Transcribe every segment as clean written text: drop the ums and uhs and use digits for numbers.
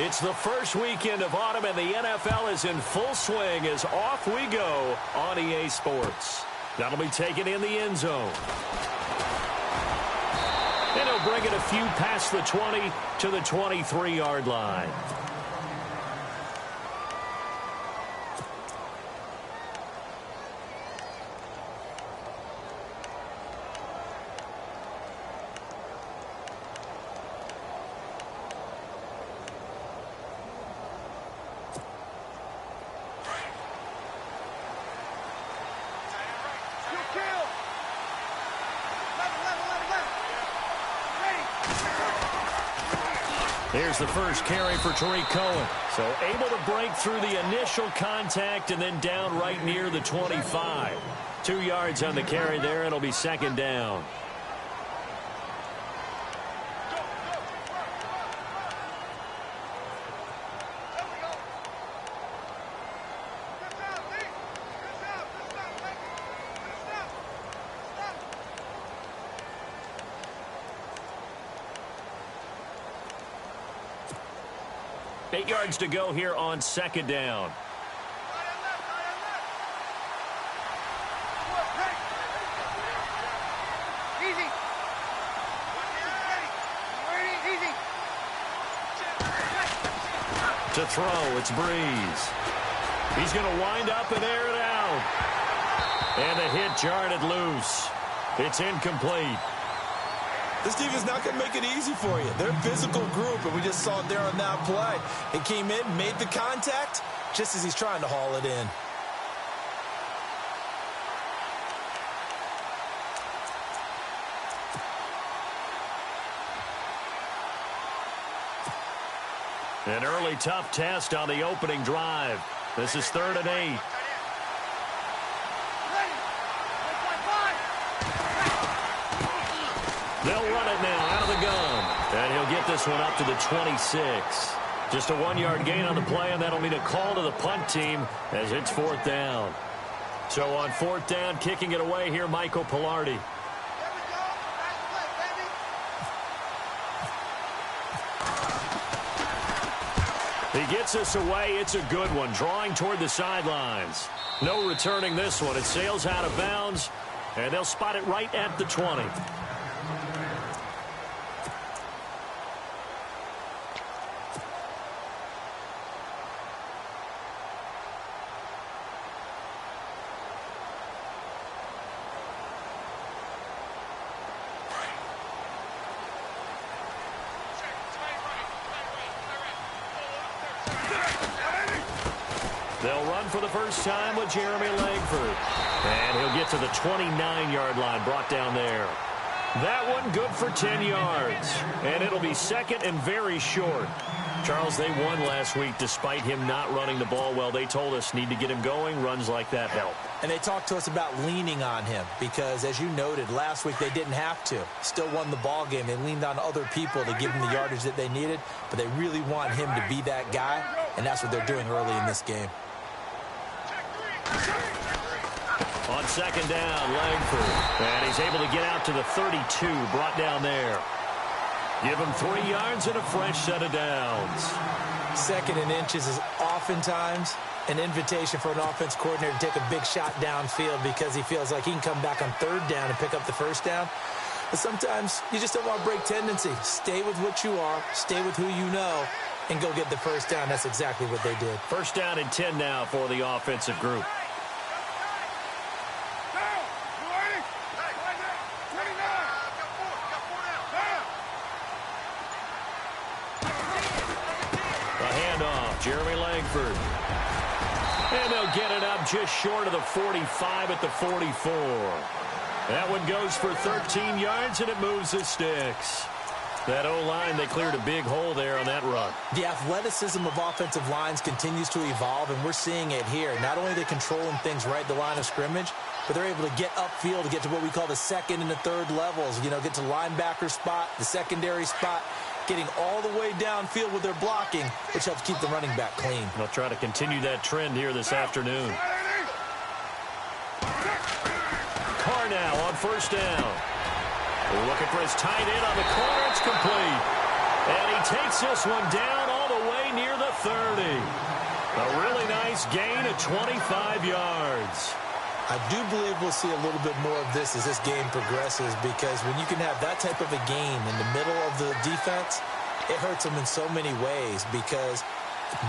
It's the first weekend of autumn, and the NFL is in full swing as off we go on EA Sports. That'll be taken in the end zone. And he'll bring it a few past the 20 to the 23-yard line. Here's the first carry for Tariq Cohen. So able to break through the initial contact and then down right near the 25. 2 yards on the carry there. It'll be second down. Eight yards to go here on second down. To throw, it's Breeze. He's going to wind up and air it out. And the hit jarred it loose. It's incomplete. This defense is not going to make it easy for you. They're a physical group, and we just saw it there on that play. It came in, made the contact, just as he's trying to haul it in. An early tough test on the opening drive. This is 3rd and 8. They'll run it now out of the gun. And he'll get this one up to the 26. Just a 1-yard gain on the play, and that'll mean a call to the punt team as it's 4th down. So on 4th down, kicking it away here, Michael Pilardi. He gets us away. It's a good one, drawing toward the sidelines. No returning this one. It sails out of bounds, and they'll spot it right at the 20. They'll run for the first time with Jeremy Langford. And he'll get to the 29-yard line, brought down there. That one good for 10 yards. And it'll be second and very short. Charles, they won last week despite him not running the ball well. They told us need to get him going. Runs like that help. And they talked to us about leaning on him because, as you noted, last week they didn't have to. Still won the ball game. They leaned on other people to give him the yardage that they needed, but they really want him to be that guy, and that's what they're doing early in this game. On second down, Langford. And he's able to get out to the 32, brought down there. Give him 3 yards and a fresh set of downs. 2nd and inches is oftentimes an invitation for an offense coordinator to take a big shot downfield because he feels like he can come back on 3rd down and pick up the 1st down. But sometimes you just don't want to break tendency. Stay with what you are, stay with who you know, and go get the 1st down. That's exactly what they did. 1st down and 10 now for the offensive group. Jeremy Langford. And they'll get it up just short of the 45 at the 44. That one goes for 13 yards, and it moves the sticks. That O-line, they cleared a big hole there on that run. The athleticism of offensive lines continues to evolve, and we're seeing it here. Not only are they controlling things right at the line of scrimmage, but they're able to get upfield to get to what we call the 2nd and the 3rd levels. You know, get to linebacker spot, the secondary spot, getting all the way downfield with their blocking, which helps keep the running back clean. They'll try to continue that trend here this afternoon. Carr now on 1st down. Looking for his tight end on the corner. It's complete. And he takes this one down all the way play near the 30. A really nice gain of 25 yards. I do believe we'll see a little bit more of this as this game progresses, because when you can have that type of a gain in the middle of the defense, it hurts them in so many ways, because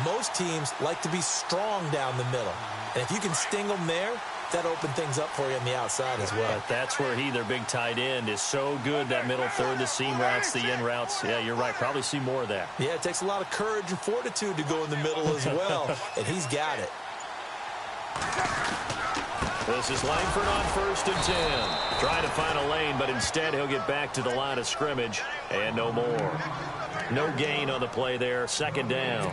most teams like to be strong down the middle. And if you can sting them there, that opens things up for you on the outside as well. But that's where their big tight end, is so good, that middle third, the seam routes, the in routes. Yeah, you're right. Probably see more of that. Yeah, it takes a lot of courage and fortitude to go in the middle as well, and he's got it. This is Langford on 1st and 10. Trying to find a lane, but instead he'll get back to the line of scrimmage, and no more. No gain on the play there. 2nd down.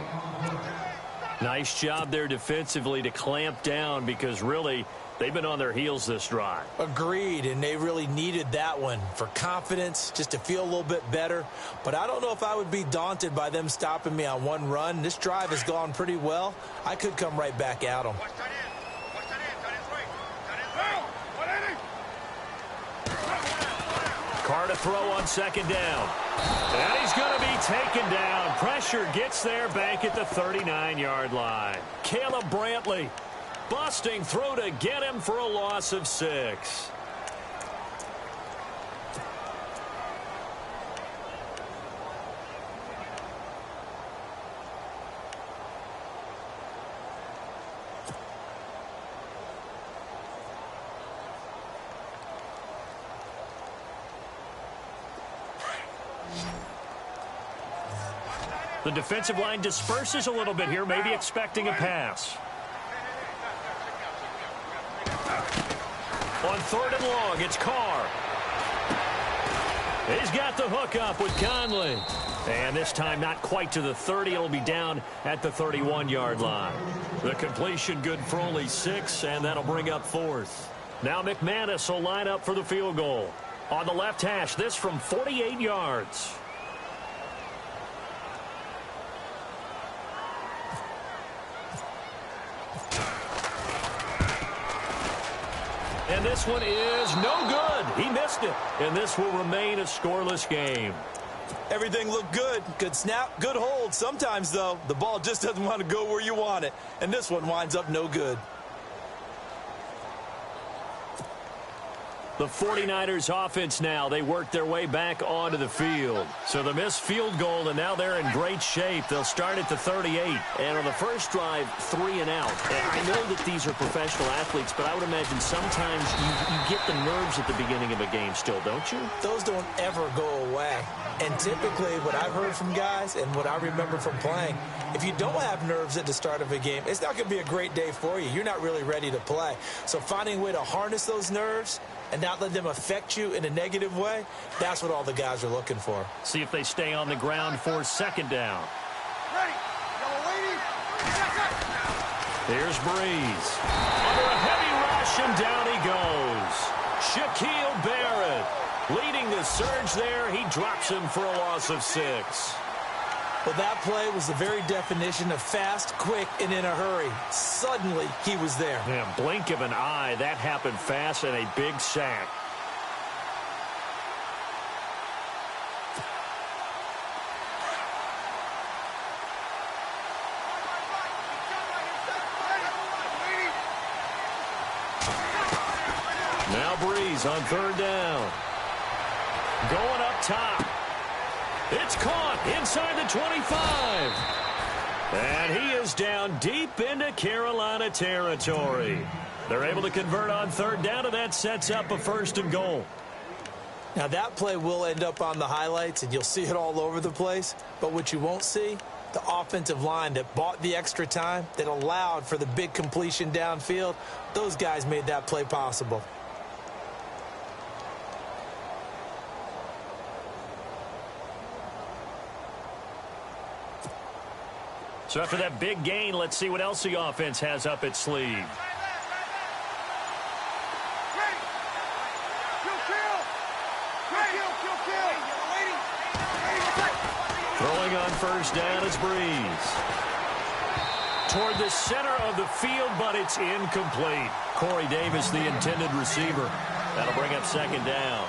Nice job there defensively to clamp down, because really they've been on their heels this drive. Agreed, and they really needed that one for confidence, just to feel a little bit better. But I don't know if I would be daunted by them stopping me on one run. This drive has gone pretty well. I could come right back at them. Carr to throw on 2nd down. And he's going to be taken down. Pressure gets there back at the 39-yard line. Caleb Brantley busting through to get him for a loss of 6. The defensive line disperses a little bit here, maybe expecting a pass. On 3rd and long, it's Carr. He's got the hook up with Conley. And this time not quite to the 30. It'll be down at the 31-yard line. The completion good for only 6, and that'll bring up 4th. Now McManus will line up for the field goal. On the left hash, this from 48 yards. And this one is no good. He missed it. And this will remain a scoreless game. Everything looked good. Good snap, good hold. Sometimes, though, the ball just doesn't want to go where you want it. And this one winds up no good. The 49ers offense now, they work their way back onto the field. So the missed field goal, and now they're in great shape. They'll start at the 38. And on the first drive, 3 and out. And I know that these are professional athletes, but I would imagine sometimes you get the nerves at the beginning of a game still, don't you? Those don't ever go away. And typically what I've heard from guys and what I remember from playing, if you don't have nerves at the start of a game, it's not going to be a great day for you. You're not really ready to play. So finding a way to harness those nerves and not let them affect you in a negative way, that's what all the guys are looking for. See if they stay on the ground for 2nd down. Ready. Here's Breeze. Under a heavy rush, and down he goes. Shaquille Barrett leading the surge there. He drops him for a loss of 6. Well, that play was the very definition of fast, quick, and in a hurry. Suddenly, he was there. Yeah, blink of an eye. That happened fast, and a big sack. Now Breeze on 3rd down. Going up top. It's caught inside the 25. And he is down deep into Carolina territory. They're able to convert on 3rd down, and that sets up a 1st and goal. Now, that play will end up on the highlights, and you'll see it all over the place. But what you won't see, the offensive line that bought the extra time, that allowed for the big completion downfield, those guys made that play possible. So after that big gain, let's see what else the offense has up its sleeve. Throwing on 1st down is Breeze. Toward the center of the field, but it's incomplete. Corey Davis, the intended receiver. That'll bring up 2nd down.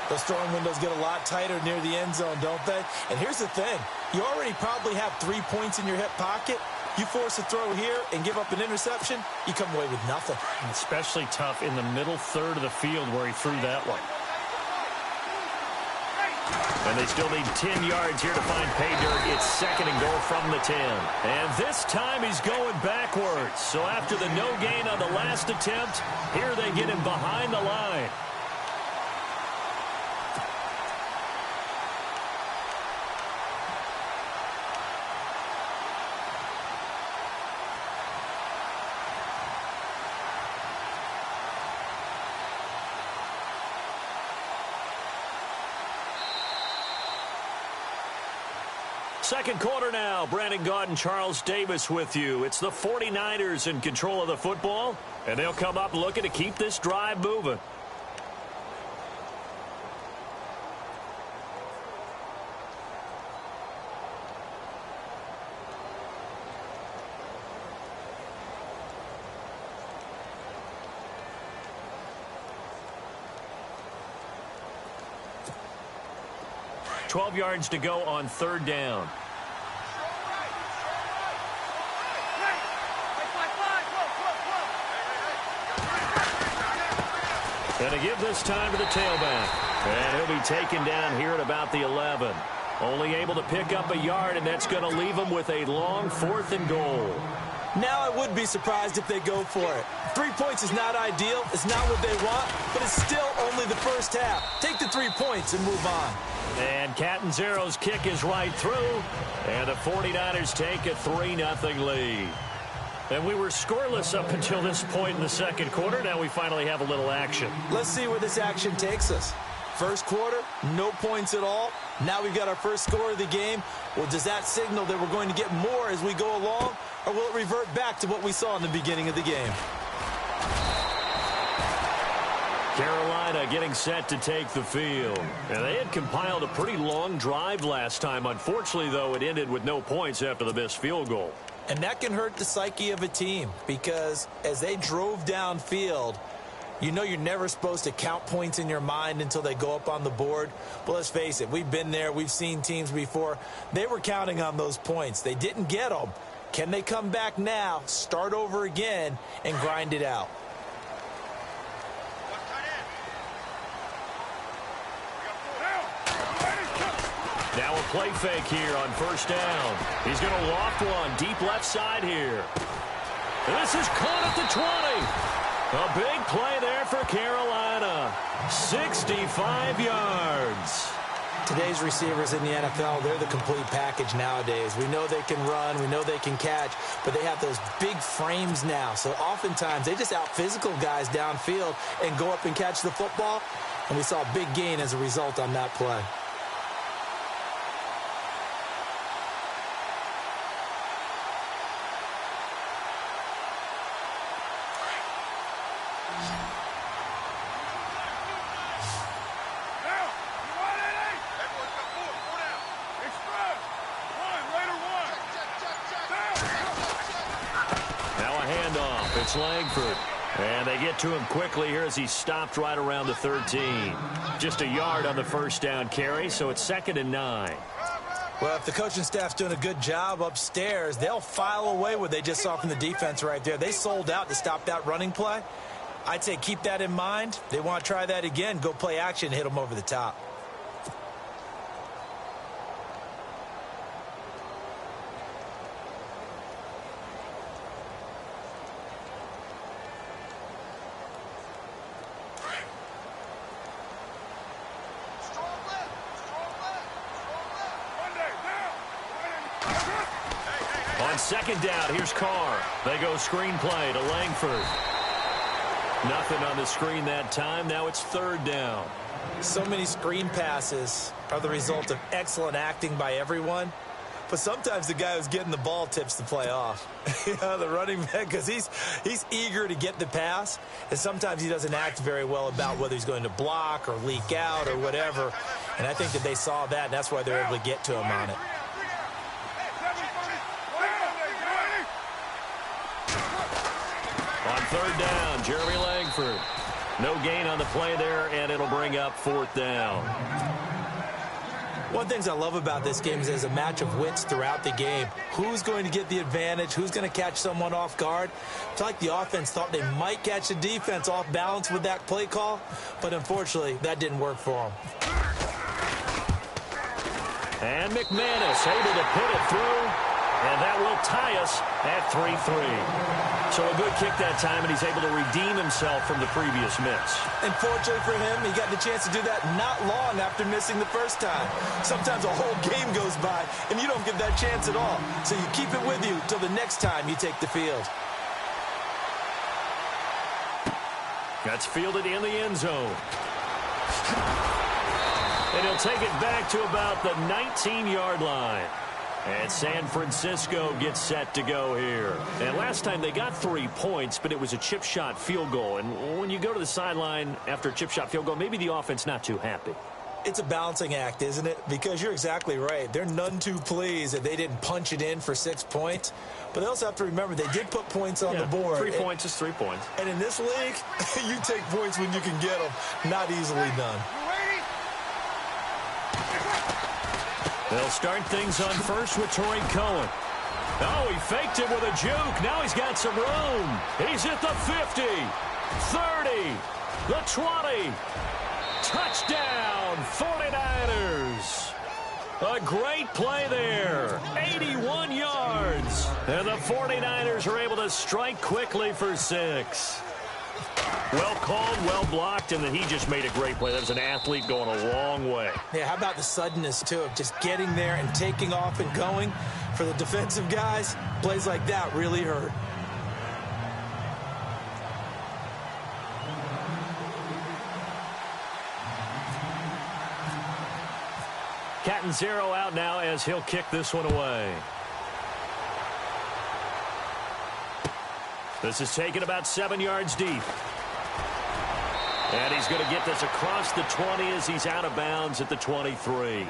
Those throwing windows get a lot tighter near the end zone, don't they? And here's the thing. You already probably have 3 points in your hip pocket. You force a throw here and give up an interception, you come away with nothing. And especially tough in the middle third of the field where he threw that one. And they still need 10 yards here to find pay dirt. It's 2nd and goal from the 10. And this time he's going backwards. So after the no gain on the last attempt, here they get him behind the line. Second quarter now. Brandon Gaudin, Charles Davis with you. It's the 49ers in control of the football, and they'll come up looking to keep this drive moving. $12 yards to go on 3rd down. And to give this time to the tailback. And he'll be taken down here at about the 11. Only able to pick up a yard, and that's going to leave him with a long 4th and goal. Now I would be surprised if they go for it. 3 points is not ideal. It's not what they want, but it's still only the first half. Take the 3 points and move on. And Catanzaro's kick is right through. And the 49ers take a 3-0 lead. And we were scoreless up until this point in the second quarter. Now we finally have a little action. Let's see where this action takes us. First quarter, no points at all. Now we've got our first score of the game. Well, does that signal that we're going to get more as we go along? Or will it revert back to what we saw in the beginning of the game? Carolina getting set to take the field. And they had compiled a pretty long drive last time. Unfortunately, though, it ended with no points after the missed field goal. And that can hurt the psyche of a team because as they drove downfield, you know you're never supposed to count points in your mind until they go up on the board. But let's face it, we've been there. We've seen teams before. They were counting on those points. They didn't get them. Can they come back now, start over again, and grind it out? Now a play fake here on 1st down. He's going to loft one deep left side here. This is caught at the 20. A big play there for Carolina. 65 yards. Today's receivers in the NFL, they're the complete package nowadays. We know they can run, we know they can catch, but they have those big frames now. So oftentimes they just out-physical guys downfield and go up and catch the football. And we saw a big gain as a result on that play. It's Langford. And they get to him quickly here as he stopped right around the 13. Just a yard on the 1st down carry, so it's 2nd and 9. Well, if the coaching staff's doing a good job upstairs, they'll file away what they just saw from the defense right there. They sold out to stop that running play. I'd say keep that in mind. They want to try that again, go play action, hit them over the top. On 2nd down, here's Carr. They go screenplay to Langford. Nothing on the screen that time. Now it's 3rd down. So many screen passes are the result of excellent acting by everyone. But sometimes the guy who's getting the ball tips the play off. The running back, because he's eager to get the pass. And sometimes he doesn't act very well about whether he's going to block or leak out or whatever. And I think that they saw that, and that's why they're able to get to him on it. On 3rd down, Jeremy Langford. No gain on the play there, and it'll bring up 4th down. One of the things I love about this game is there's a match of wits throughout the game. Who's going to get the advantage? Who's going to catch someone off guard? I feel like the offense thought they might catch the defense off balance with that play call, but unfortunately, that didn't work for them. And McManus able to put it through, and that will tie us at 3-3. So a good kick that time, and he's able to redeem himself from the previous miss. And fortunately for him, he got the chance to do that not long after missing the first time. Sometimes a whole game goes by, and you don't get that chance at all. So you keep it with you till the next time you take the field. That's fielded in the end zone. And he'll take it back to about the 19-yard line. And San Francisco gets set to go here. And last time they got 3 points, but it was a chip shot field goal. And when you go to the sideline after a chip shot field goal, maybe the offense not too happy. It's a balancing act, isn't it? Because you're exactly right. They're none too pleased that they didn't punch it in for 6 points. But they also have to remember they did put points on the board. 3 points is 3 points. And in this league, you take points when you can get them. Not easily done. They'll start things on first with Torrey Cohen. Oh, he faked it with a juke. Now he's got some room. He's at the 50, 30, the 20. Touchdown, 49ers. A great play there. 81 yards. And the 49ers are able to strike quickly for 6. Well called, well blocked, and then he just made a great play. That was an athlete going a long way. Yeah, how about the suddenness, too, of just getting there and taking off and going? For the defensive guys, plays like that really hurt. Catanzaro out now as he'll kick this one away. This is taken about 7 yards deep. And he's going to get this across the 20 as he's out of bounds at the 23.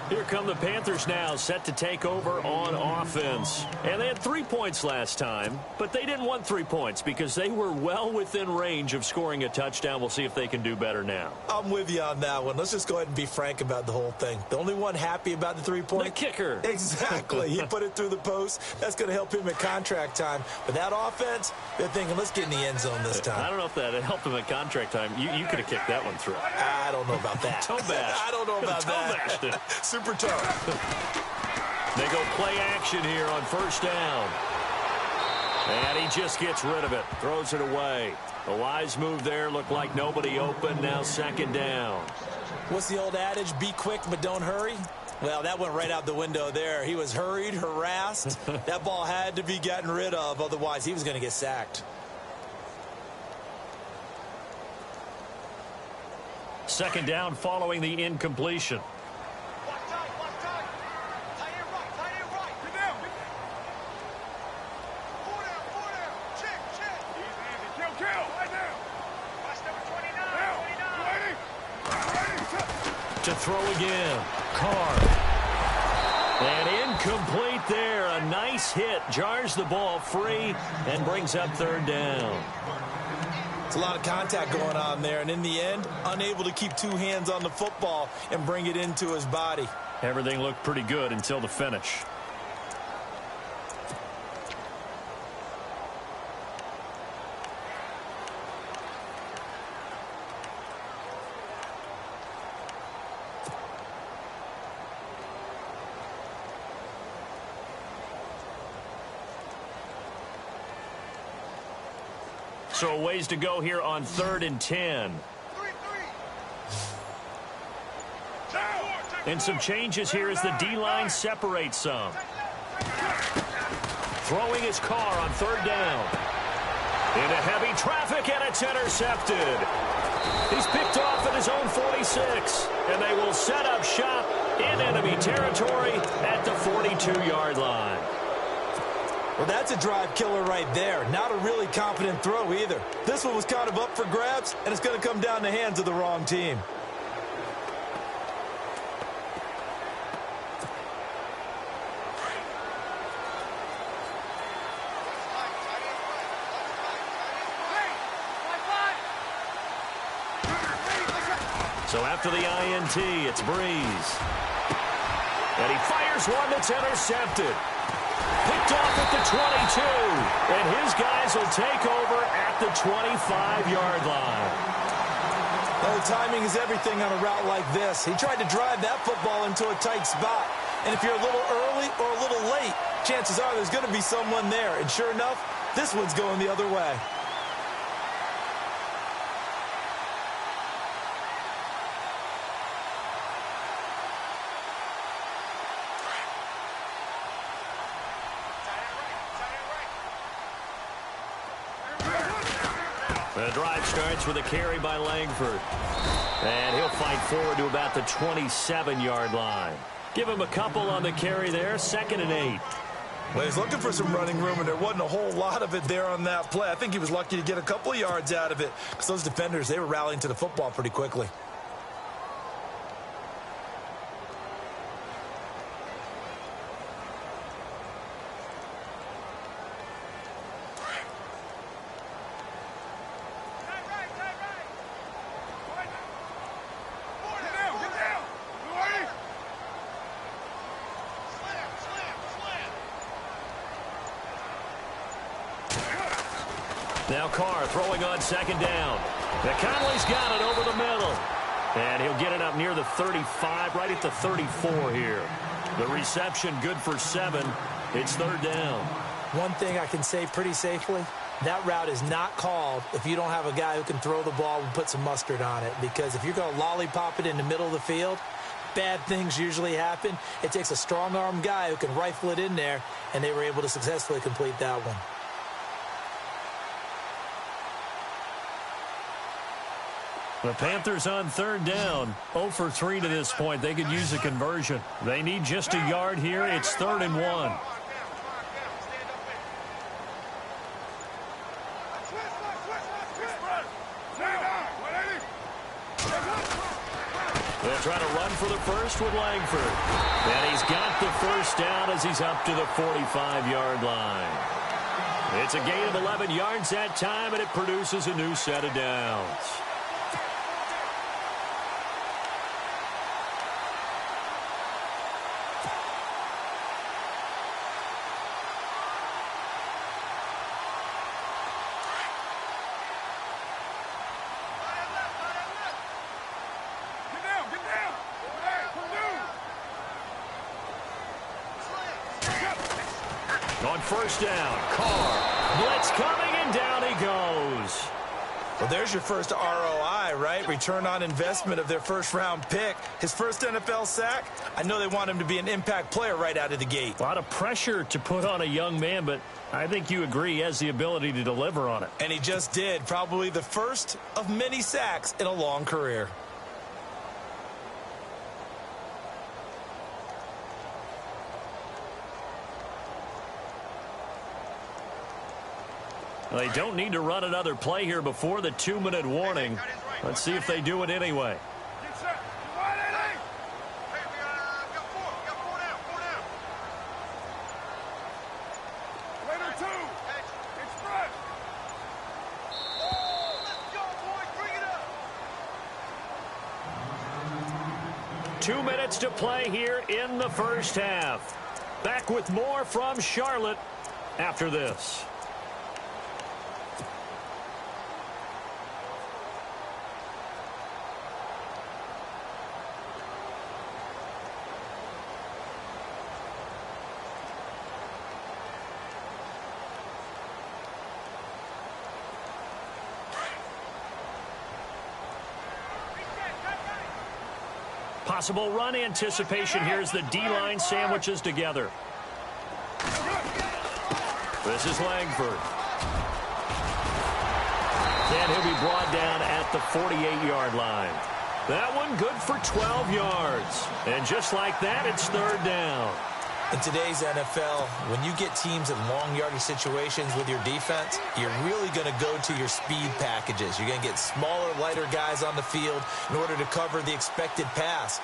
Here come the Panthers now, set to take over on offense. And they had 3 points last time, but they didn't want 3 points because they were well within range of scoring a touchdown. We'll see if they can do better now. I'm with you on that one. Let's just go ahead and be frank about the whole thing. The only one happy about the 3-point. The kicker. Exactly. He put it through the post. That's going to help him at contract time. But that offense, they're thinking, let's get in the end zone this time. I don't know if that helped him at contract time. You could have kicked that one through. I don't know about that. Toe bash. I don't know about that. Toe bashed it. Super tough. They go play action here on first down. And he just gets rid of it. Throws it away. A wise move there. Looked like nobody open. Now second down. What's the old adage? Be quick, but don't hurry. Well, that went right out the window there. He was hurried, harassed. That ball had to be gotten rid of. Otherwise, he was going to get sacked. Second down following the incompletion. To throw again. Carr. And incomplete there. A nice hit. Jars the ball free and brings up third down. It's a lot of contact going on there. And in the end, unable to keep 2 hands on the football and bring it into his body. Everything looked pretty good until the finish. So a ways to go here on 3rd and 10. And some changes here as the D-line separates some. Throwing his Carr on 3rd down. Into heavy traffic, and it's intercepted. He's picked off at his own 46. And they will set up shop in enemy territory at the 42-yard line. Well, that's a drive killer right there. Not a really confident throw either. This one was kind of up for grabs, and it's going to come down the hands of the wrong team. So after the INT, it's Breeze. And he fires one that's intercepted. Picked off at the 22. And his guys will take over at the 25-yard line. Well, timing is everything on a route like this. He tried to drive that football into a tight spot. And if you're a little early or a little late, chances are there's going to be someone there. And sure enough, this one's going the other way. The drive starts with a carry by Langford. And he'll fight forward to about the 27-yard line. Give him a couple on the carry there, 2nd and 8. Well, he's looking for some running room, and there wasn't a whole lot of it there on that play. I think he was lucky to get a couple of yards out of it because those defenders, they were rallying to the football pretty quickly. Now Carr throwing on 2nd down. Now Conley's got it over the middle. And he'll get it up near the 35, right at the 34 here. The reception good for 7. It's 3rd down. One thing I can say pretty safely, that route is not called if you don't have a guy who can throw the ball and put some mustard on it. Because if you're going to lollipop it in the middle of the field, bad things usually happen. It takes a strong-arm guy who can rifle it in there, and they were able to successfully complete that one. The Panthers on 3rd down. 0 for 3 to this point. They could use a conversion. They need just a yard here. It's 3rd and 1. They'll try to run for the first with Langford. And he's got the first down as he's up to the 45-yard line. It's a gain of 11 yards that time, and it produces a new set of downs. On 1st down, Carr. Blitz coming, and down he goes. Well, there's your first ROI, right? Return on investment of their first-round pick. His first NFL sack, I know they want him to be an impact player right out of the gate. A lot of pressure to put on a young man, but I think you agree he has the ability to deliver on it. And he just did. Probably the first of many sacks in a long career. They don't need to run another play here before the 2-minute warning. Let's see if they do it anyway. Two minutes to play here in the first half. Back with more from Charlotte after this. Possible run anticipation here as the D-line sandwiches together. This is Langford. And he'll be brought down at the 48-yard line. That one good for 12 yards. And just like that, it's 3rd down. In today's NFL, when you get teams in long yardage situations with your defense, you're really going to go to your speed packages. You're going to get smaller, lighter guys on the field in order to cover the expected pass.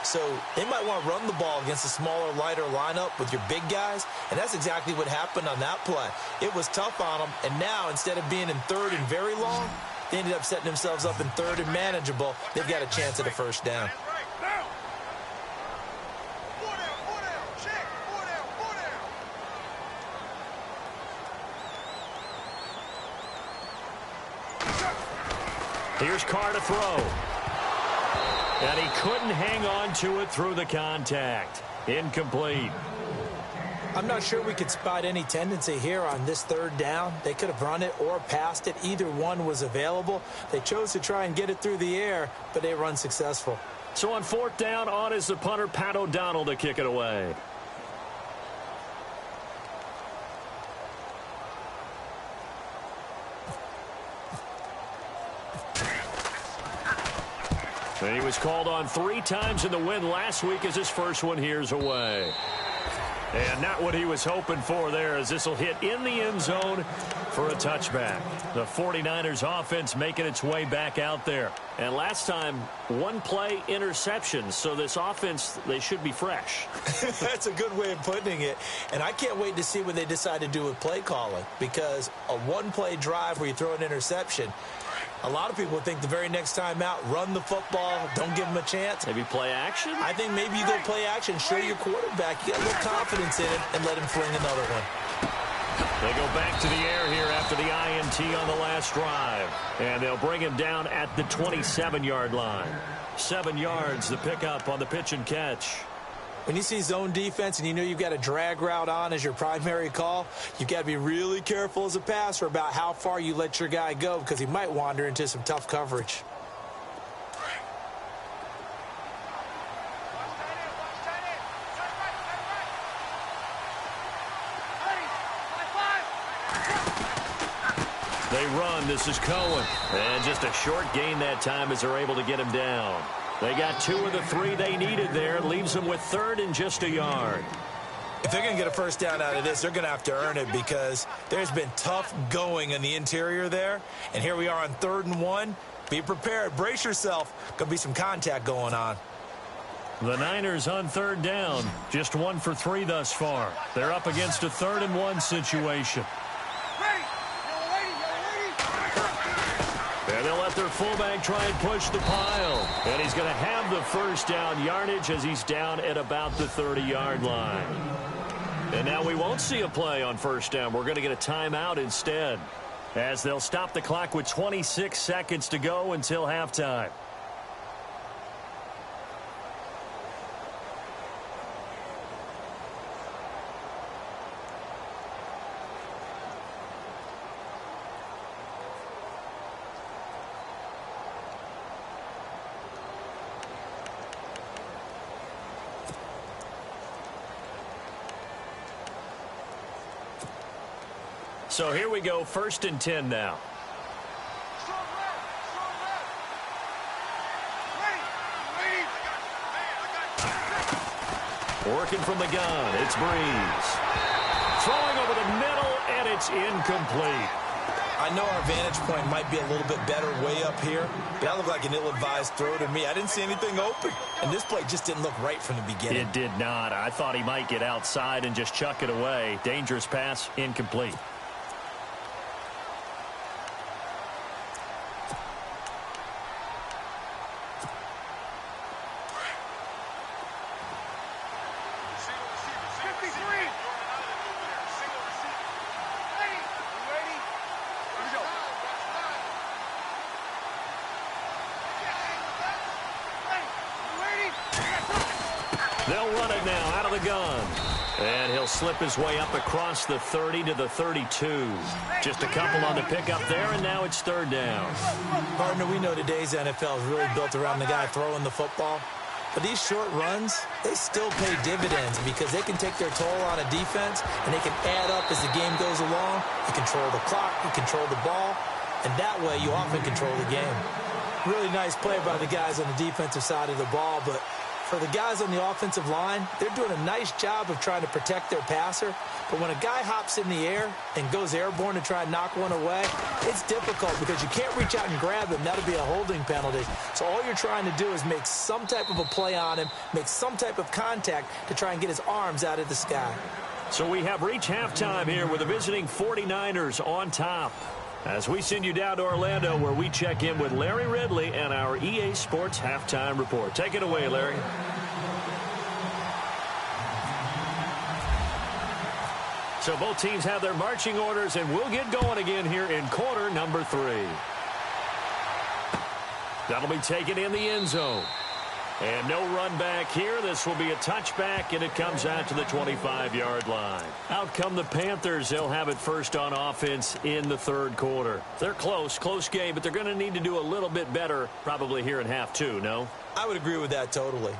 So they might want to run the ball against a smaller, lighter lineup with your big guys, and that's exactly what happened on that play. It was tough on them, and now instead of being in 3rd and very long, they ended up setting themselves up in 3rd and manageable. They've got a chance at a first down. Here's Carr to throw. And he couldn't hang on to it through the contact. Incomplete. I'm not sure we could spot any tendency here on this third down. They could have run it or passed it. Either one was available. They chose to try and get it through the air, but they were unsuccessful. So on fourth down, on is the punter, Pat O'Donnell, to kick it away. And he was called on 3 times in the win last week as his first one here's away. And not what he was hoping for there, as this will hit in the end zone for a touchback. The 49ers offense making its way back out there. And last time, 1 play interception. So this offense, they should be fresh. That's a good way of putting it. And I can't wait to see what they decide to do with play calling. Because a 1-play drive where you throw an interception, a lot of people think the very next time out, run the football, don't give them a chance. Maybe play action? I think maybe you go play action, show your quarterback, you got a little confidence in him, and let him fling another one. They go back to the air here after the INT on the last drive. And they'll bring him down at the 27-yard line. 7 yards, the pickup on the pitch and catch. When you see zone defense and you know you've got a drag route on as your primary call, you've got to be really careful as a passer about how far you let your guy go, because he might wander into some tough coverage. They run. This is Cohen. And just a short gain that time as they're able to get him down. They got 2 of the 3 they needed there. Leaves them with 3rd and just a yard. If they're going to get a first down out of this, they're going to have to earn it, because there's been tough going in the interior there. And here we are on 3rd and 1. Be prepared. Brace yourself. Going to be some contact going on. The Niners on 3rd down. Just 1 for 3 thus far. They're up against a 3rd and 1 situation. And they'll let their fullback try and push the pile. And he's going to have the first down yardage as he's down at about the 30-yard line. And now we won't see a play on first down. We're going to get a timeout instead, as they'll stop the clock with 26 seconds to go until halftime. So here we go, 1st and 10 now. Working from the gun, it's Breeze. Throwing over the middle, and it's incomplete. I know our vantage point might be a little bit better way up here, but that looked like an ill-advised throw to me. I didn't see anything open, and this play just didn't look right from the beginning. It did not. I thought he might get outside and just chuck it away. Dangerous pass, incomplete. They'll run it now out of the gun. And he'll slip his way up across the 30 to the 32. Just a couple on the pickup there, and now it's 3rd down. Partner, we know today's NFL is really built around the guy throwing the football. But these short runs, they still pay dividends, because they can take their toll on a defense, and they can add up as the game goes along. You control the clock, you control the ball, and that way you often control the game. Really nice play by the guys on the defensive side of the ball, but for the guys on the offensive line, they're doing a nice job of trying to protect their passer. But when a guy hops in the air and goes airborne to try and knock one away, it's difficult because you can't reach out and grab him. That'll be a holding penalty. So all you're trying to do is make some type of a play on him, make some type of contact to try and get his arms out of the sky. So we have reached halftime here with the visiting 49ers on top, as we send you down to Orlando, where we check in with Larry Ridley and our EA Sports Halftime Report. Take it away, Larry. So both teams have their marching orders, and we'll get going again here in quarter number 3. That'll be taken in the end zone. And no run back here. This will be a touchback, and it comes out to the 25-yard line. Out come the Panthers. They'll have it first on offense in the third quarter. They're close game, but they're going to need to do a little bit better probably here in half two, no? I would agree with that totally.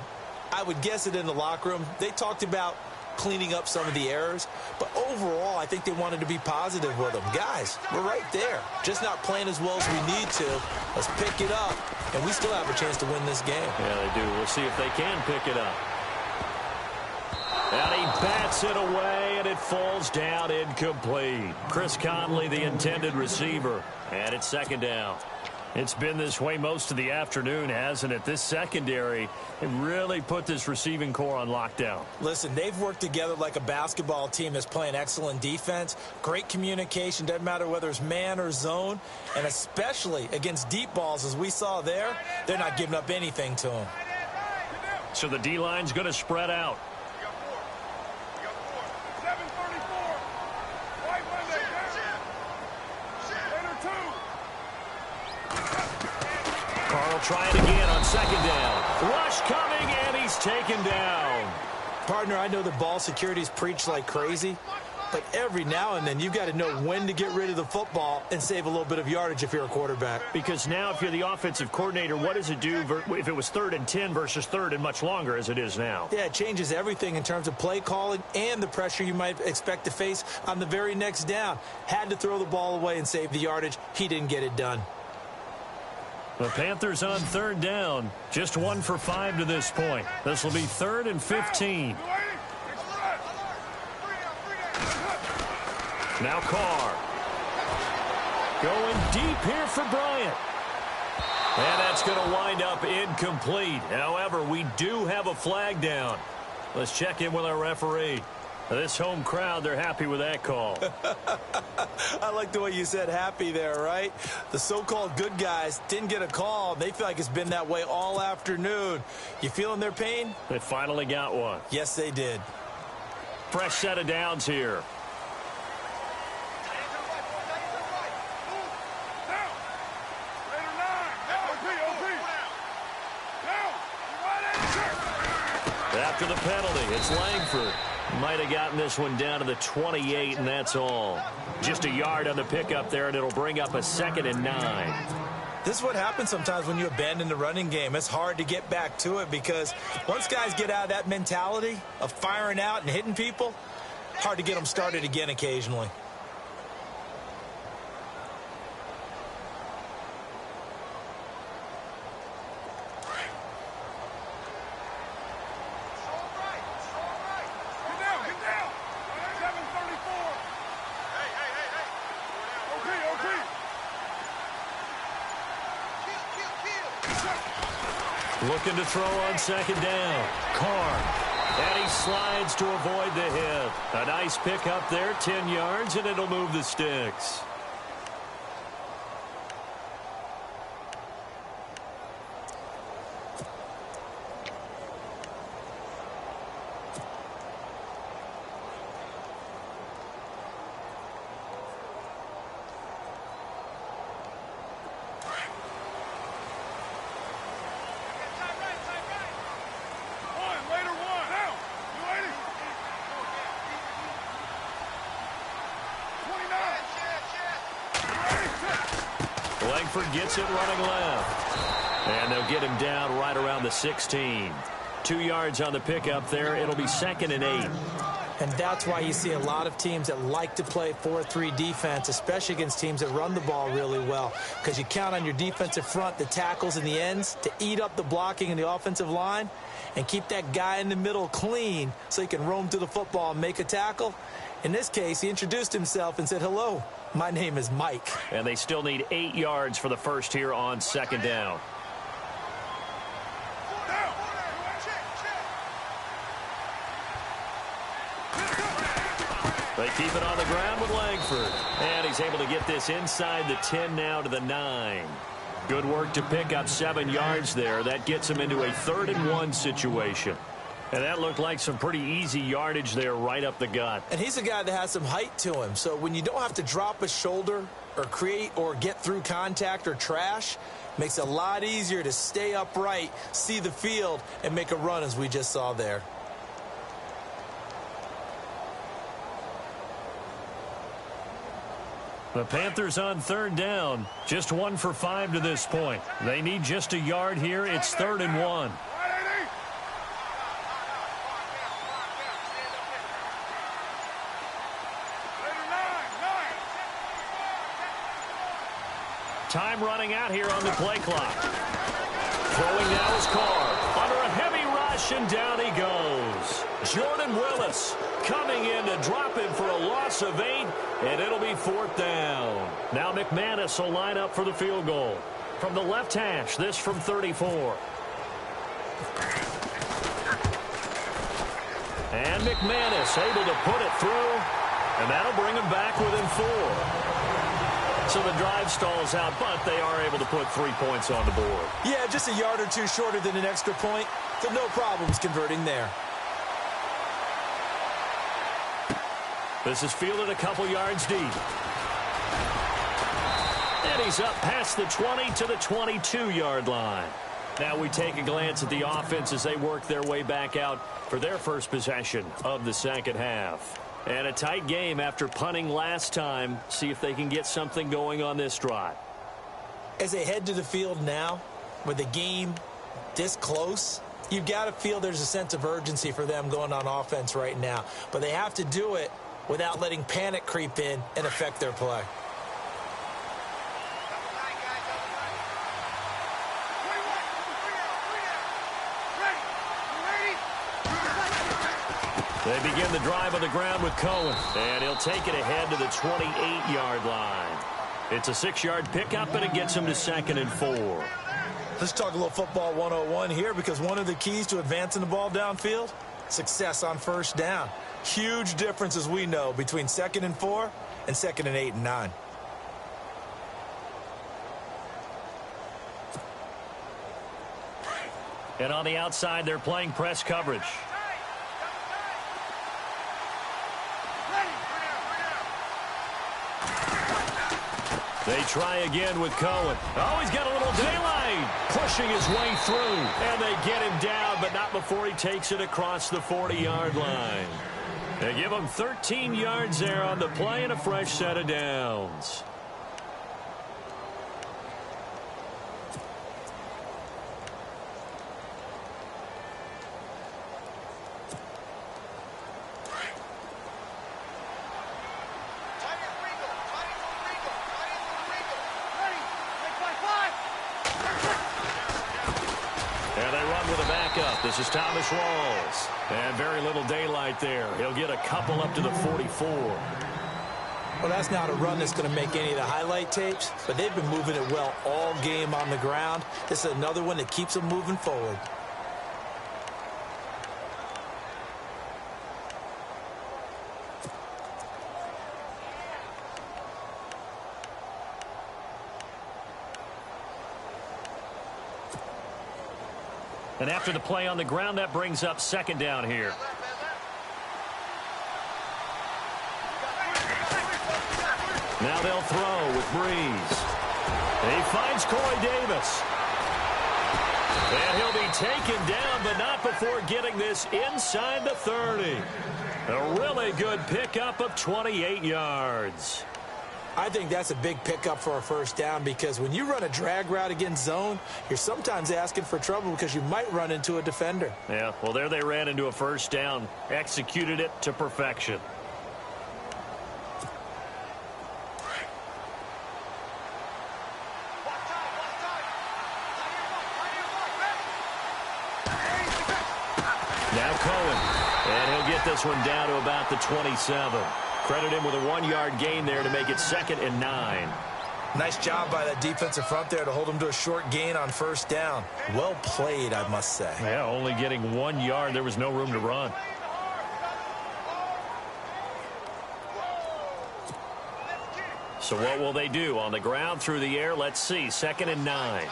I would guess it in the locker room. They talked about cleaning up some of the errors, but overall I think they wanted to be positive with them. Guys, we're right there, just not playing as well as we need to. Let's pick it up, and we still have a chance to win this game. Yeah, they do. We'll see if they can pick it up. And he bats it away, and it falls down incomplete. Chris Conley, the intended receiver, and it's second down. It's been this way most of the afternoon, hasn't it? This secondary, it really put this receiving core on lockdown. Listen, they've worked together like a basketball team that's playing excellent defense. Great communication, doesn't matter whether it's man or zone. And especially against deep balls, as we saw there, they're not giving up anything to them. So the D-line's going to spread out. Carl trying again on second down. Rush coming, and he's taken down. Partner, I know the ball security's preached like crazy, but every now and then you've got to know when to get rid of the football and save a little bit of yardage if you're a quarterback. Because now if you're the offensive coordinator, what does it do if it was 3rd and 10 versus 3rd and much longer as it is now? Yeah, it changes everything in terms of play calling and the pressure you might expect to face on the very next down. Had to throw the ball away and save the yardage. He didn't get it done. The Panthers on 3rd down. Just 1 for 5 to this point. This will be 3rd and 15. Now Carr. Going deep here for Bryant. And that's going to wind up incomplete. However, we do have a flag down. Let's check in with our referee. This home crowd, they're happy with that call. I like the way you said happy there, right? The so-called good guys didn't get a call. They feel like it's been that way all afternoon. You feeling their pain? They finally got one. Yes, they did. Fresh set of downs here. After the penalty, it's Langford. Might have gotten this one down to the 28, and that's all. Just a yard on the pickup there, and it'll bring up a 2nd and 9. This is what happens sometimes when you abandon the running game. It's hard to get back to it because once guys get out of that mentality of firing out and hitting people, hard to get them started again occasionally. Looking to throw on 2nd down. Carr. And he slides to avoid the hit. A nice pick up there, 10 yards, and it'll move the sticks. Langford gets it running left. And they'll get him down right around the 16. 2 yards on the pickup there. It'll be 2nd and 8. And that's why you see a lot of teams that like to play 4-3 defense, especially against teams that run the ball really well, because you count on your defensive front, the tackles and the ends, to eat up the blocking in the offensive line and keep that guy in the middle clean so he can roam through the football and make a tackle. In this case, he introduced himself and said, "Hello, my name is Mike." And they still need 8 yards for the first here on 2nd down. They keep it on the ground with Langford. And he's able to get this inside the 10 now to the 9. Good work to pick up 7 yards there. That gets him into a 3rd and 1 situation. And that looked like some pretty easy yardage there right up the gut. And he's a guy that has some height to him. So when you don't have to drop a shoulder or create or get through contact or trash, Makes it a lot easier to stay upright, see the field, and make a run as we just saw there. The Panthers on third down. Just 1 for 5 to this point. They need just a yard here. It's 3rd and 1. Time running out here on the play clock. Throwing now is Carr. Under a heavy rush, and down he goes. Jordan Willis coming in to drop him for a loss of 8, and it'll be 4th down. Now McManus will line up for the field goal. From the left hash, this from 34. And McManus able to put it through, and that'll bring him back within 4. So the drive stalls out, but they are able to put 3 points on the board. Yeah, just a yard or two shorter than an extra point, so no problems converting there. This is fielded a couple yards deep. And he's up past the 20 to the 22-yard line. Now we take a glance at the offense as they work their way back out for their first possession of the second half. And a tight game after punting last time. See if they can get something going on this drive. As they head to the field now, with the game this close, you've got to feel there's a sense of urgency for them going on offense right now. But they have to do it without letting panic creep in and affect their play. They begin the drive on the ground with Cohen, and he'll take it ahead to the 28-yard line. It's a 6-yard pickup, and it gets him to 2nd and 4. Let's talk a little football 101 here, because one of the keys to advancing the ball downfield, success on first down. Huge difference, as we know, between 2nd and 4 and 2nd and 8 and 9. And on the outside, they're playing press coverage. They try again with Cohen. Oh, he's got a little daylight. Pushing his way through. And they get him down, but not before he takes it across the 40-yard line. They give him 13 yards there on the play and a fresh set of downs. This is Thomas Rawls. And very little daylight there. He'll get a couple up to the 44. Well, that's not a run that's going to make any of the highlight tapes, but they've been moving it well all game on the ground. This is another one that keeps them moving forward. And after the play on the ground, that brings up 2nd down here. Now they'll throw with Breeze. He finds Corey Davis. And he'll be taken down, but not before getting this inside the 30. A really good pickup of 28 yards. I think that's a big pickup for a first down, because when you run a drag route against zone, you're sometimes asking for trouble because you might run into a defender. Yeah, well, there they ran into a first down, executed it to perfection. Now Cohen, and he'll get this one down to about the 27. Credit him with a 1-yard gain there to make it 2nd and 9. Nice job by that defensive front there to hold him to a short gain on first down. Well played, I must say. Yeah, only getting 1 yard. There was no room to run. So what will they do? On the ground, through the air, let's see. 2nd and 9.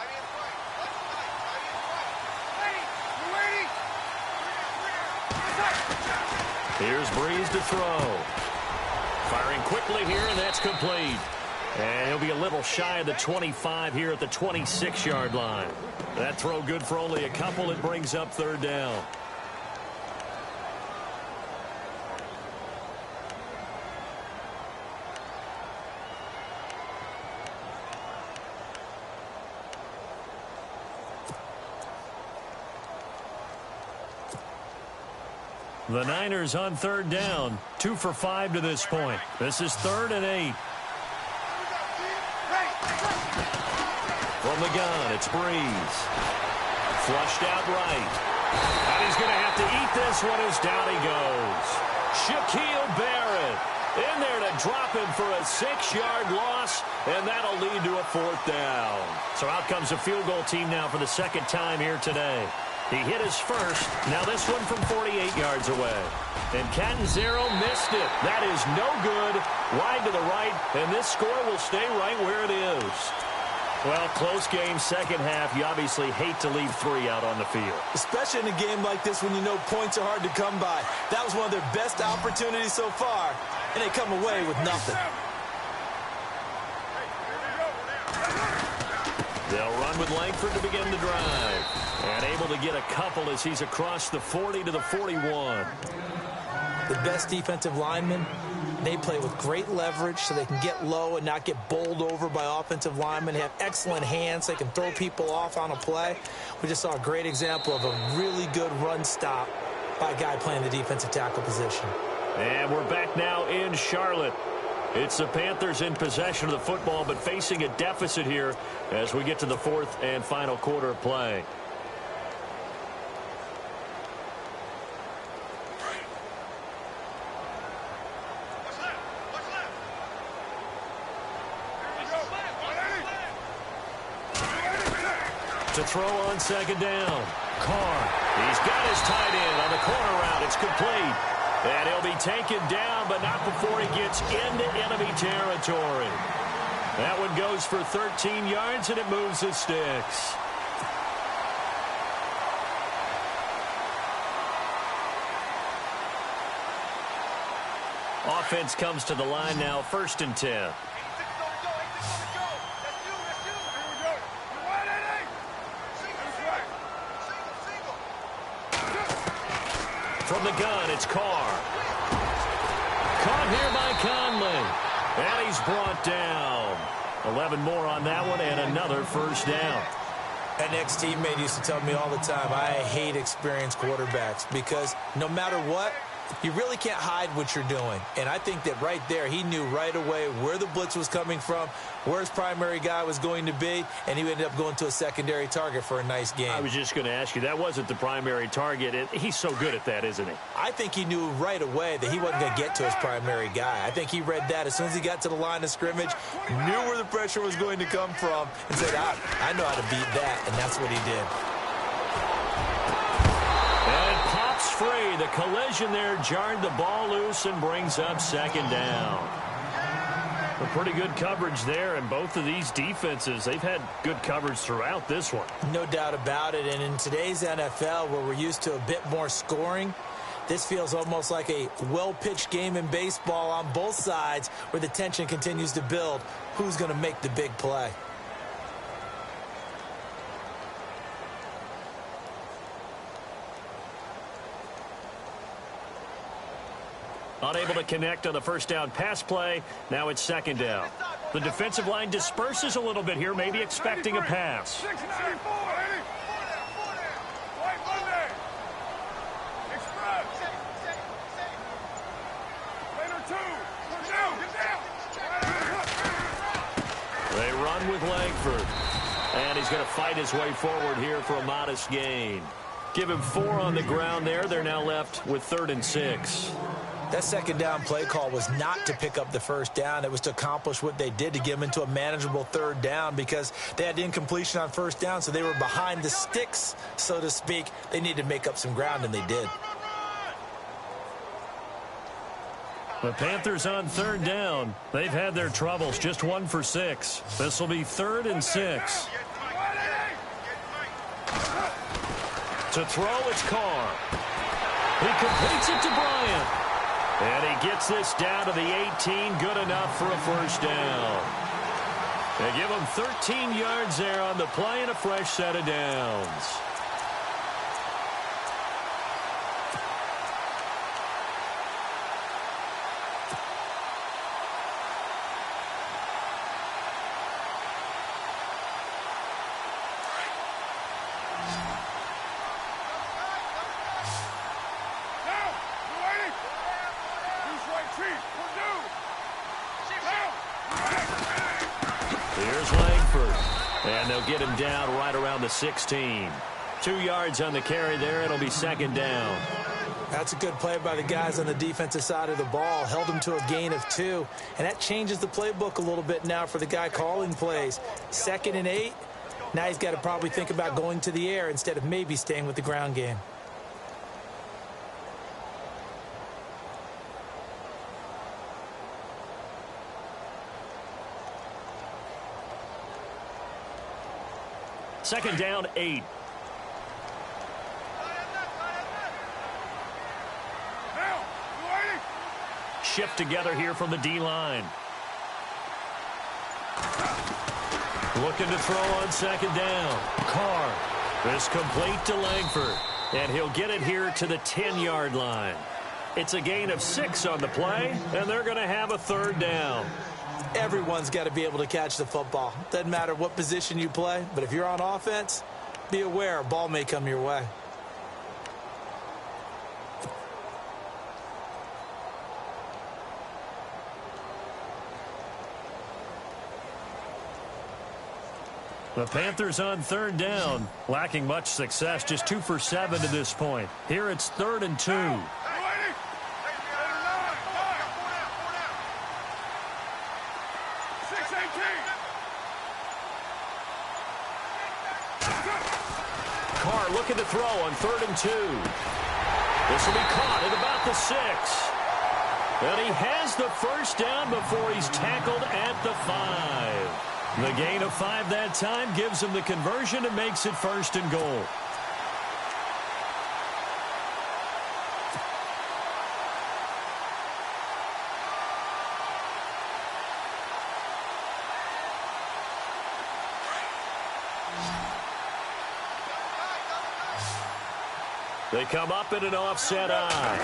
Here's Breeze to throw. Firing quickly here, and that's complete. And he'll be a little shy of the 25 here at the 26-yard line. That throw good for only a couple. It brings up third down. The Niners on third down. 2 for 5 to this point. This is 3rd and 8. From the gun, it's Breeze. Flushed out right. And he's going to have to eat this one as down he goes. Shaquille Barrett in there to drop him for a 6-yard loss, and that'll lead to a 4th down. So out comes a field goal team now for the 2nd time here today. He hit his first. Now this one from 48 yards away. And Catanzaro missed it. That is no good. Wide to the right, and this score will stay right where it is. Well, close game, second half. You obviously hate to leave 3 out on the field. Especially in a game like this when you know points are hard to come by. That was one of their best opportunities so far, and they come away with nothing. They'll run with Langford to begin the drive. And able to get a couple as he's across the 40 to the 41. The best defensive linemen, they play with great leverage so they can get low and not get bowled over by offensive linemen. They have excellent hands. They can throw people off on a play. We just saw a great example of a really good run stop by a guy playing the defensive tackle position. And we're back now in Charlotte. It's the Panthers in possession of the football, but facing a deficit here as we get to the 4th and final quarter of play. To throw on 2nd down. Carr. He's got his tight end on the corner route. It's complete. And he'll be taken down, but not before he gets into enemy territory. That one goes for 13 yards, and it moves the sticks. Offense comes to the line now, 1st and 10. From the gun, it's Carr. Caught here by Conley. And he's brought down. 11 more on that one and another 1st down. An ex-teammate used to tell me all the time, I hate experienced quarterbacks because no matter what, you really can't hide what you're doing. And I think that right there, he knew right away where the blitz was coming from, where his primary guy was going to be, and he ended up going to a secondary target for a nice game. I was just going to ask you, that wasn't the primary target. And he's so good at that, isn't he? I think he knew right away that he wasn't going to get to his primary guy. I think he read that as soon as he got to the line of scrimmage, knew where the pressure was going to come from, and said, I know how to beat that, and that's what he did. Free. The collision there jarred the ball loose and brings up 2nd down. A pretty good coverage there, and both of these defenses, they've had good coverage throughout this one. No doubt about it, and in today's NFL, where we're used to a bit more scoring, this feels almost like a well-pitched game in baseball on both sides where the tension continues to build. Who's going to make the big play? Unable to connect on the 1st down pass play. Now it's 2nd down. The defensive line disperses a little bit here, maybe expecting a pass. They run with Langford. And he's going to fight his way forward here for a modest gain. Give him 4 on the ground there. They're now left with 3rd and 6. That 2nd down play call was not to pick up the 1st down. It was to accomplish what they did to get them into a manageable 3rd down because they had incompletion on 1st down, so they were behind the sticks, so to speak. They needed to make up some ground, and they did. The Panthers on 3rd down. They've had their troubles, just 1 for 6. This will be 3rd and 6. To throw, it's Carr. He completes it to Bryant. And he gets this down to the 18, good enough for a 1st down. They give him 13 yards there on the play and a fresh set of downs. Here's Langford. And they'll get him down right around the 16. 2 yards on the carry there. It'll be second down. That's a good play by the guys on the defensive side of the ball. Held him to a gain of 2. And that changes the playbook a little bit now for the guy calling plays. 2nd and 8. Now he's got to probably think about going to the air instead of maybe staying with the ground game. Second down, 8. Shift together here from the D-line. Looking to throw on second down. Carr. This complete to Langford. And he'll get it here to the 10-yard line. It's a gain of 6 on the play, and they're going to have a third down. Everyone's got to be able to catch the football. Doesn't matter what position you play, but if you're on offense, be aware a ball may come your way. The Panthers on third down, lacking much success, just 2 for 7 to this point. Here it's 3rd and 2. Carr looking to throw on 3rd and 2. This will be caught at about the 6. And he has the first down before he's tackled at the 5. The gain of 5 that time gives him the conversion and makes it 1st and goal. They come up in an offset eye.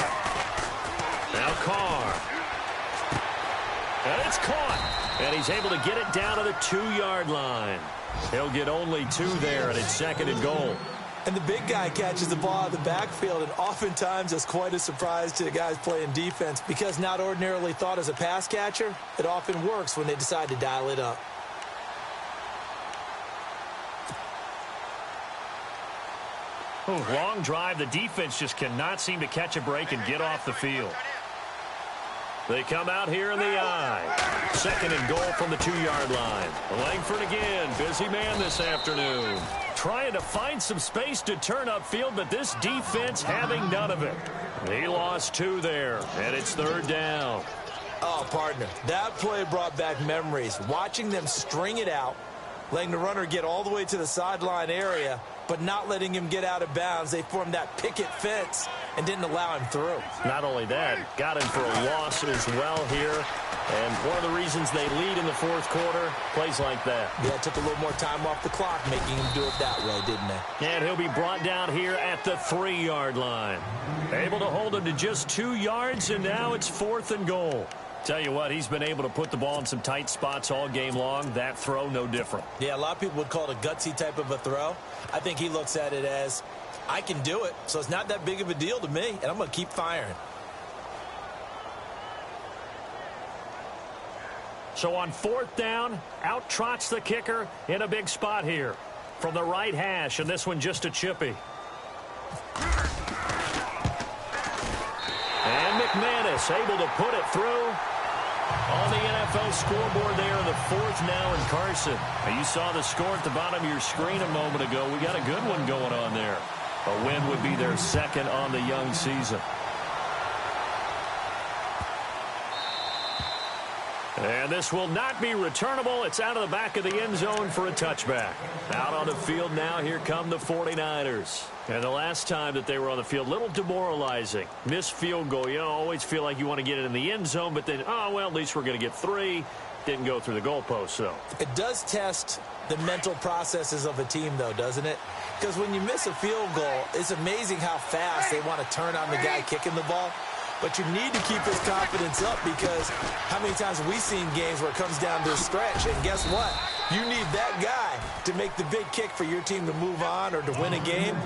Now Carr. And it's caught. And he's able to get it down to the 2-yard line. He'll get only 2 there, and it's 2nd and goal. And the big guy catches the ball out of the backfield, and oftentimes it's quite a surprise to the guys playing defense because not ordinarily thought as a pass catcher, it often works when they decide to dial it up. Long drive. The defense just cannot seem to catch a break and get off the field. They come out here in the eye. 2nd and goal from the 2-yard line. Langford again, busy man this afternoon. Trying to find some space to turn upfield, but this defense having none of it. He lost 2 there, and it's 3rd down. Oh, partner, that play brought back memories. Watching them string it out, letting the runner get all the way to the sideline area, but not letting him get out of bounds. They formed that picket fence and didn't allow him through. Not only that, got him for a loss as well here. And one of the reasons they lead in the 4th quarter, plays like that. Yeah, it took a little more time off the clock, making him do it that way, didn't they? And he'll be brought down here at the 3-yard line. Able to hold him to just 2 yards, and now it's 4th and goal. Tell you what, he's been able to put the ball in some tight spots all game long. That throw, no different. Yeah, a lot of people would call it a gutsy type of a throw. I think he looks at it as, I can do it, so it's not that big of a deal to me, and I'm going to keep firing. So on 4th down, out trots the kicker in a big spot here. From the right hash, and this one just a chippy. And McManus able to put it through. On the NFL scoreboard there in the 4th now in Carson. Now you saw the score at the bottom of your screen a moment ago. We got a good one going on there. A win would be their 2nd on the young season. And this will not be returnable. It's out of the back of the end zone for a touchback. Out on the field now, here come the 49ers. And the last time that they were on the field, a little demoralizing. Missed field goal. You always feel like you want to get it in the end zone, but then, oh, well, at least we're going to get 3. Didn't go through the goalpost, though. It does test the mental processes of a team, though, doesn't it? Because when you miss a field goal, it's amazing how fast they want to turn on the guy kicking the ball. But you need to keep his confidence up, because how many times have we seen games where it comes down to a stretch, and guess what? You need that guy to make the big kick for your team to move on or to win a game.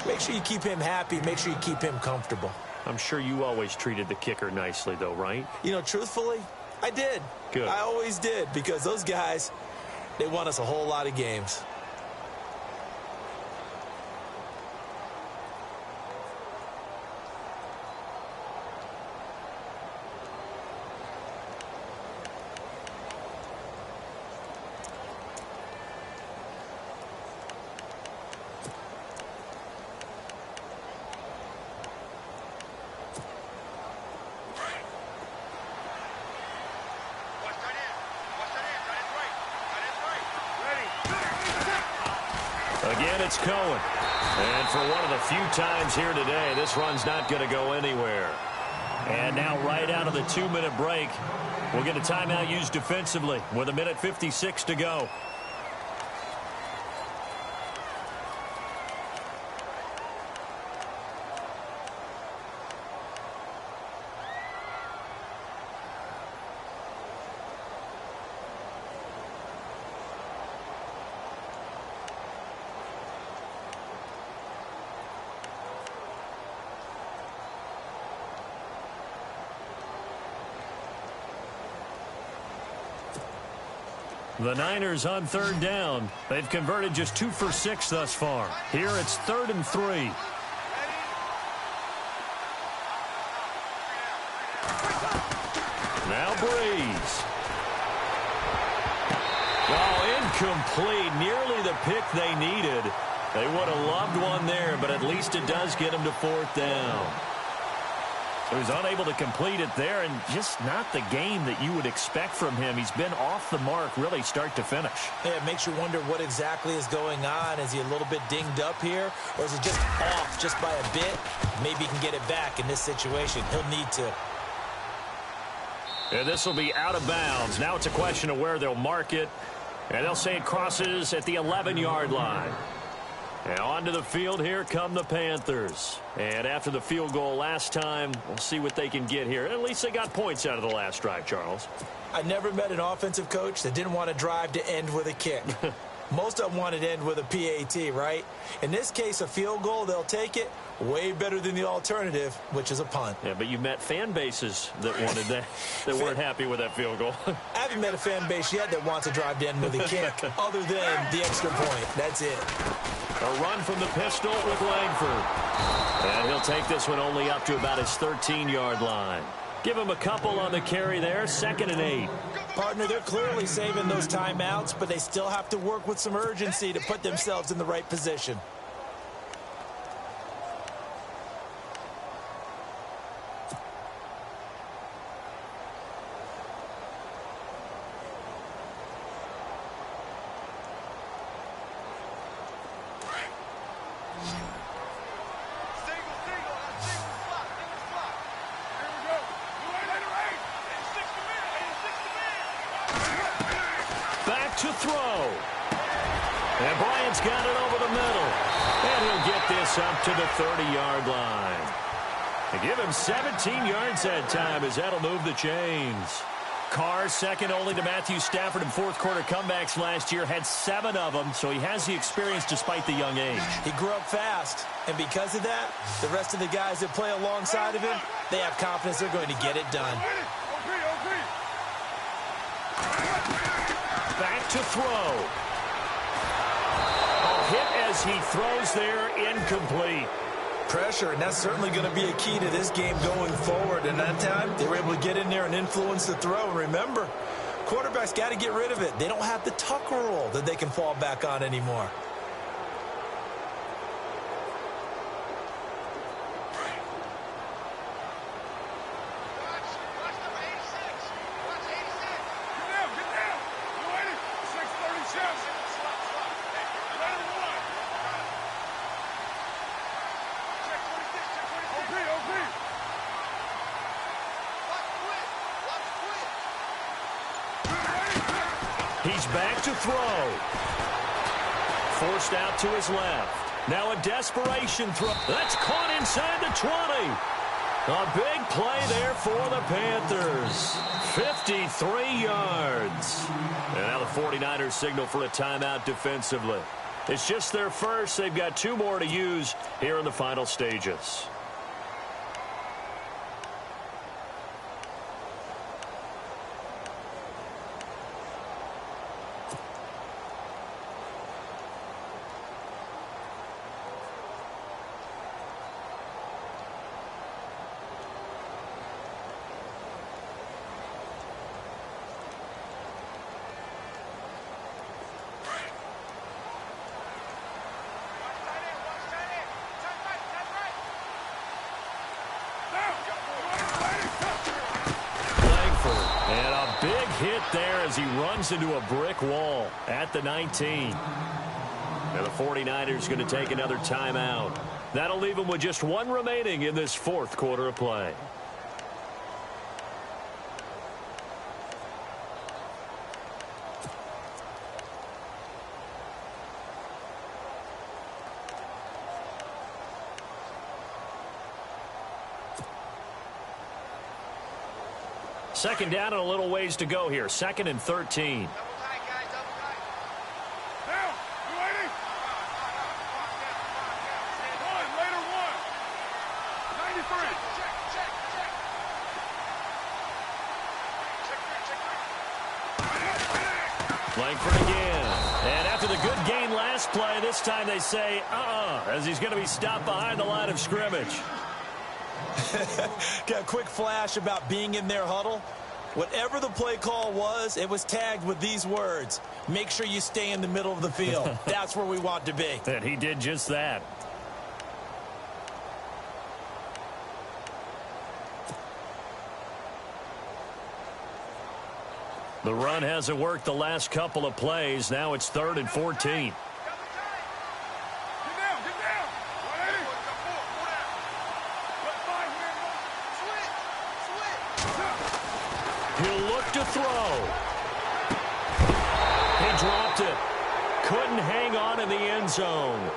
Make sure you keep him happy. Make sure you keep him comfortable. I'm sure you always treated the kicker nicely, though, right? You know, truthfully, I did. Good. I always did, because those guys, they won us a whole lot of games. Again, it's Cohen. And for one of the few times here today, this run's not going to go anywhere. And now right out of the 2-minute break, we'll get a timeout used defensively with 1:56 to go. The Niners on 3rd down. They've converted just 2 for 6 thus far. Here it's 3rd and 3. Now Breeze. Oh, incomplete. Nearly the pick they needed. They would have loved one there, but at least it does get them to 4th down. He was unable to complete it there, and just not the game that you would expect from him. He's been off the mark really start to finish. Yeah, it makes you wonder what exactly is going on. Is he a little bit dinged up here, or is he just off just by a bit? Maybe he can get it back in this situation. He'll need to. And this will be out of bounds. Now it's a question of where they'll mark it, and they'll say it crosses at the 11-yard line. And onto the field here come the Panthers. And after the field goal last time, we'll see what they can get here. At least they got points out of the last drive, Charles. I never met an offensive coach that didn't want to drive to end with a kick. Most of them wanted to end with a PAT, right? In this case, a field goal, they'll take it. Way better than the alternative, which is a punt. Yeah, but you met fan bases that wanted that, that weren't happy with that field goal. I haven't met a fan base yet that wants to drive to end with a kick, other than the extra point. That's it. A run from the pistol with Langford. And he'll take this one only up to about his 13-yard line. Give him a couple on the carry there, 2nd and 8. Partner, they're clearly saving those timeouts, but they still have to work with some urgency to put themselves in the right position. To throw. And Bryant's got it over the middle. And he'll get this up to the 30-yard line. And give him 17 yards that time, as that'll move the chains. Carr second only to Matthew Stafford in fourth-quarter comebacks last year. Had 7 of them, so he has the experience despite the young age. He grew up fast, and because of that, the rest of the guys that play alongside of him, they have confidence they're going to get it done. Back to throw. A hit as he throws there, incomplete. Pressure, and that's certainly going to be a key to this game going forward. And that time, they were able to get in there and influence the throw. And remember, quarterbacks got to get rid of it. They don't have the tucker roll that they can fall back on anymore. He's back to throw. Forced out to his left. Now a desperation throw. That's caught inside the 20. A big play there for the Panthers. 53 yards. And now the 49ers signal for a timeout defensively. It's just their first. They've got 2 more to use here in the final stages. Big hit there as he runs into a brick wall at the 19. And the 49ers going to take another timeout. That'll leave them with just 1 remaining in this 4th quarter of play. Second down and a little ways to go here. 2nd and 13. Langford again. And after the good gain last play, this time they say, as he's going to be stopped behind the line of scrimmage. Got a quick flash about being in their huddle. Whatever the play call was, it was tagged with these words: make sure you stay in the middle of the field. That's where we want to be. And he did just that. The run hasn't worked the last couple of plays. Now it's 3rd and 14. He'll look to throw. He dropped it. Couldn't hang on in the end zone.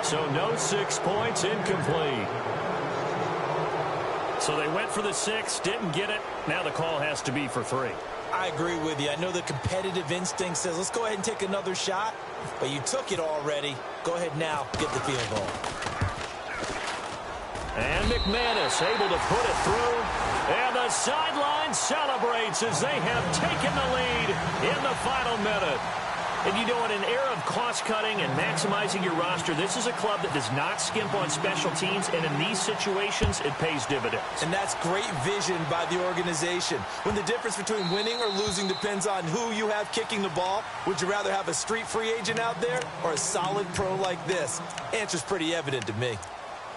So no 6 points, incomplete. So they went for the 6, didn't get it. Now the call has to be for 3. I agree with you. I know the competitive instinct says, let's go ahead and take another shot. But you took it already. Go ahead now, get the field goal. And McManus able to put it through. And the sideline celebrates as they have taken the lead in the final minute. And you know, in an era of cost-cutting and maximizing your roster, this is a club that does not skimp on special teams, and in these situations, it pays dividends. And that's great vision by the organization. When the difference between winning or losing depends on who you have kicking the ball, would you rather have a street free agent out there or a solid pro like this? Answer's pretty evident to me.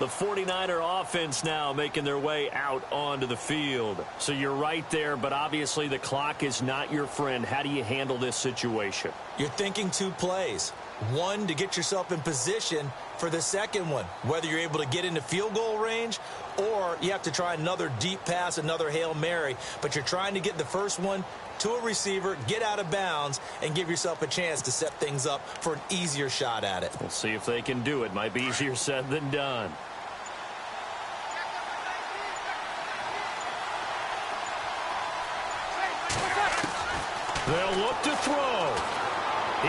The 49er offense now making their way out onto the field. So you're right there, but obviously the clock is not your friend. How do you handle this situation? You're thinking 2 plays. One, to get yourself in position for the second one, whether you're able to get into field goal range or you have to try another deep pass, another Hail Mary. But you're trying to get the first one to a receiver, get out of bounds, and give yourself a chance to set things up for an easier shot at it. We'll see if they can do it. Might be easier said than done. They'll look to throw.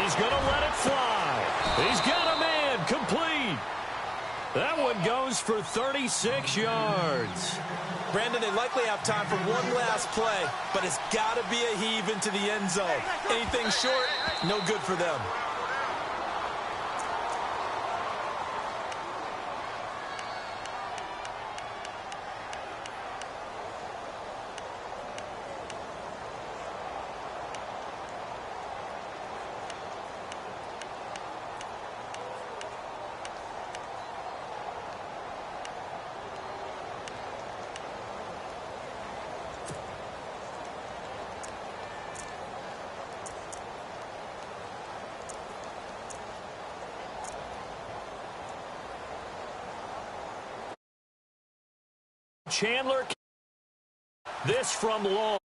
He's going to let it fly. He's got a man complete. That one goes for 36 yards. Brandon, they likely have time for one last play, but it's got to be a heave into the end zone. Anything short, no good for them. Chandler, this from long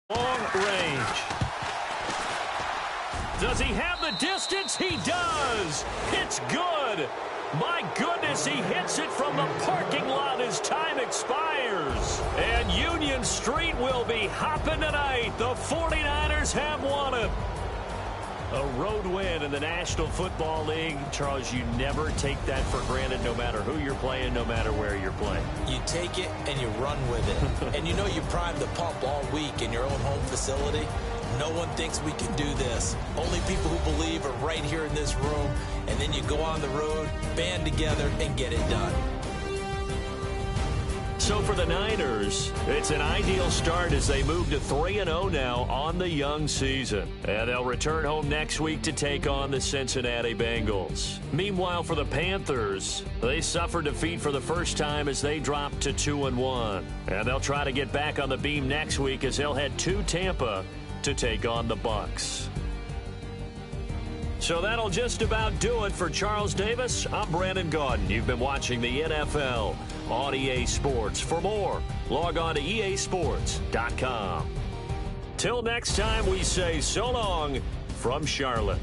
range. Does he have the distance? He does. It's good. My goodness, he hits it from the parking lot as time expires. And Union Street will be hopping tonight. The 49ers have won it. A road win in the National Football League. Charles, you never take that for granted, no matter who you're playing, no matter where you're playing. You take it and you run with it. And you know you prime the pump all week in your own home facility. No one thinks we can do this. Only people who believe are right here in this room. And then you go on the road, band together, and get it done. So for the Niners, it's an ideal start as they move to 3-0 now on the young season. And they'll return home next week to take on the Cincinnati Bengals. Meanwhile, for the Panthers, they suffered defeat for the first time as they dropped to 2-1. And they'll try to get back on the beam next week as they'll head to Tampa to take on the Bucs. So that'll just about do it for Charles Davis. I'm Brandon Gaudin. You've been watching the NFL on EA Sports. For more, log on to easports.com. Till next time, we say so long from Charlotte.